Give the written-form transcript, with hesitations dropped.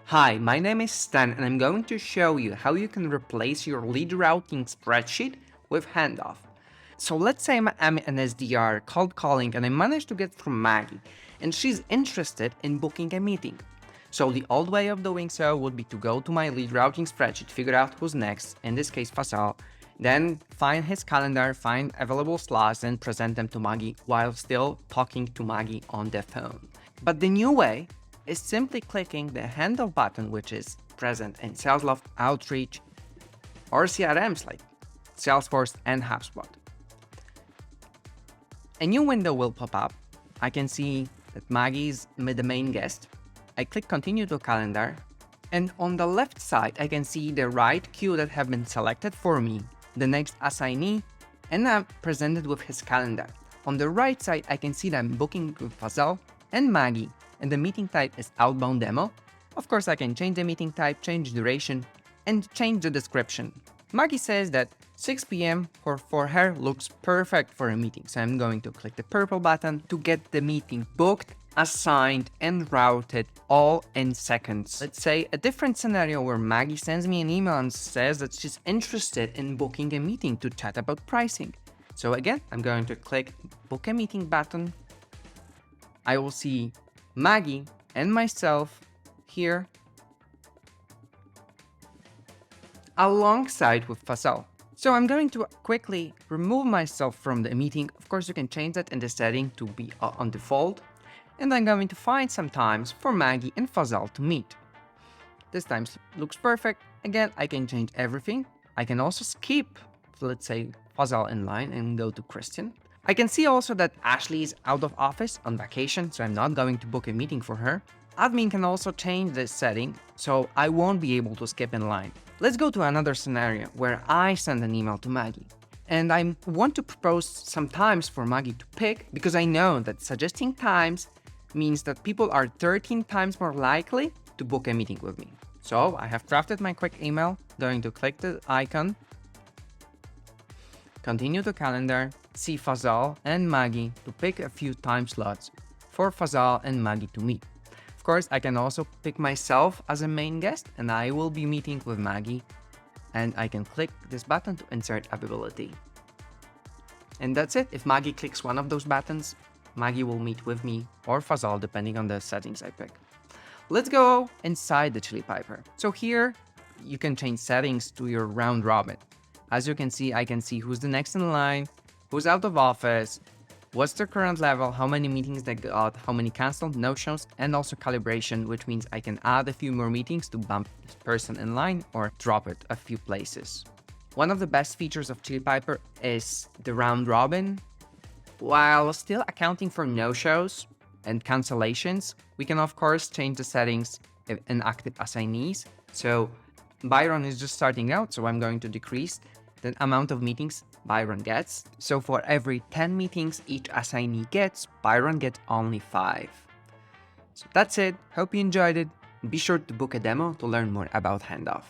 Hi, my name is Stan and I'm going to show you how you can replace your lead routing spreadsheet with handoff. So let's say I'm an SDR cold calling and I managed to get through Maggie and she's interested in booking a meeting. So the old way of doing so would be to go to my lead routing spreadsheet, figure out who's next, in this case Fasal, then find his calendar, find available slots and present them to Maggie while still talking to Maggie on the phone. But the new way is simply clicking the handoff button, which is present in Salesloft, Outreach, or CRMs like Salesforce and HubSpot. A new window will pop up. I can see that Maggie is the main guest. I click continue to calendar, and on the left side, I can see the right queue that have been selected for me, the next assignee, and I'm presented with his calendar. On the right side, I can see that I'm booking with Fazal and Maggie, and the meeting type is outbound demo. Of course, I can change the meeting type, change duration, and change the description. Maggie says that 6 p.m. for her looks perfect for a meeting, so I'm going to click the purple button to get the meeting booked, assigned, and routed all in seconds. Let's say a different scenario where Maggie sends me an email and says that she's interested in booking a meeting to chat about pricing. So again, I'm going to click book a meeting button. I will see Maggie and myself here alongside with Fasal. So I'm going to quickly remove myself from the meeting. Of course, you can change that in the setting to be on default. And I'm going to find some times for Maggie and Fasal to meet. This time looks perfect. Again, I can change everything. I can also skip, let's say, Fasal in line and go to Christian. I can see also that Ashley is out of office on vacation, so I'm not going to book a meeting for her. Admin can also change this setting, so I won't be able to skip in line. Let's go to another scenario where I send an email to Maggie. And I want to propose some times for Maggie to pick because I know that suggesting times means that people are 13 times more likely to book a meeting with me. So I have crafted my quick email, going to click the icon, continue the calendar, see Fazal and Maggie to pick a few time slots for Fazal and Maggie to meet. Of course, I can also pick myself as a main guest and I will be meeting with Maggie, and I can click this button to insert availability. And that's it. If Maggie clicks one of those buttons, Maggie will meet with me or Fazal depending on the settings I pick. Let's go inside the Chili Piper. So here you can change settings to your round robin. As you can see, I can see who's the next in line, who's out of office, what's their current level, how many meetings they got, how many canceled, no-shows, and also calibration, which means I can add a few more meetings to bump this person in line or drop it a few places. One of the best features of Chili Piper is the round robin. While still accounting for no-shows and cancellations, we can of course change the settings in active assignees. So Byron is just starting out, so I'm going to decrease the amount of meetings Byron gets. So for every 10 meetings each assignee gets, Byron gets only 5. So that's it. Hope you enjoyed it. Be sure to book a demo to learn more about handoff.